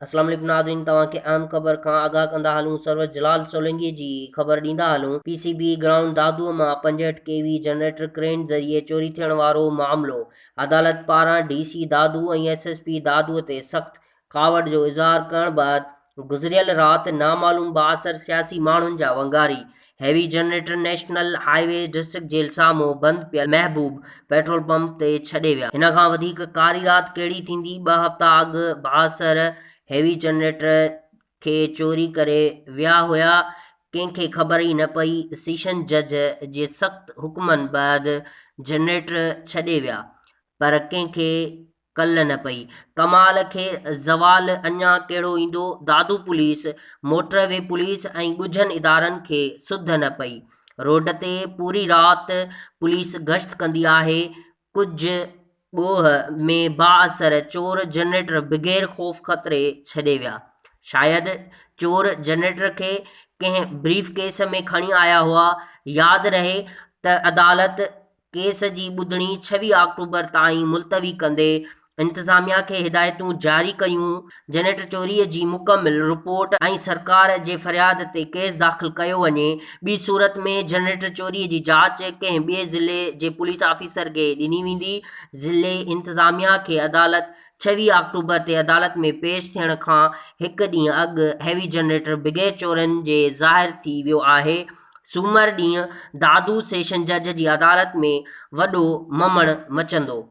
अस्सलाम वालेकुम नाज़रीन, तव्हांखे अहम ख़बर खां आगाह कंदा हलूं। सरवर जलाल सोलंकी जी ख़बर ॾींदा हलूं। पीसीबी ग्राउंड दादूअ मां 65 केवी जनरेटर क्रेन ज़रिए चोरी थियण वारो मामिलो। अदालत पारां डीसी दादू ऐं एसएसपी दादूअ ते सख़्त कावड़ जो इज़हार करण बैदि गुज़िरियल राति नामालूम बाअसर सियासी माण्हुनि जा वंगारी heavy generator national highway district jail साम्हूं बंदि पियल महबूब पेट्रोल पंप ते छॾे विया। हिन खां वधीक कारी राति कहिड़ी थींदी। 2 हफ़्ता अॻु बाअसर हैवी जनरेटर खे चोरी करे विया हुआ। कंहिंखे ख़बर ई न पई। सेशन जज जे सख़्त हुकमनि बैदि जनरेटर छॾे विया, पर कंहिंखे कल्ह न पई। कमाल खे ज़वाल अञा कहिड़ो ईंदो। दादू पुलिस, मोटरवे पुलिस ऐं ॻुझनि इदारनि खे सुध न पई। रोड ते पूरी राति पुलिस गश्त कंदी आहे। कुझु ॻोह में बाअसर चोर जनरेटर बग़ैर ख़ौफ़ ख़तरे छॾे विया। शायदि चोर जनरेटर खे कंहिं ब्रीफ केस में खणी आया हुआ। यादि रहे त अदालत केस जी ॿुधणी 26 अक्टूबर ताईं मुलतवी कंदे इंतिज़ामिया खे हिदायतूं जारी कयूं। जनरेटर चोरीअ जी मुकमिल रिपोर्ट ऐं सरकार जे फ़रियाद ते केस दाख़िल कयो वञे। ॿी सूरत में जनरेटर चोरीअ जी जांच कंहिं ॿिए ज़िले जे पुलिस ऑफिसर खे ॾिनी वेंदी। ज़िले इंतिज़ामिया खे अदालत 26 अक्टूबर ते अदालत में पेश थियण खां हिकु ॾींहुं अॻु हैवी जनरेटर बग़ैर चोरनि जे ज़ाहिर थी वियो आहे। सूमर ॾींहुं दादू सेशन जज जी अदालत में वॾो ममण मचंदो।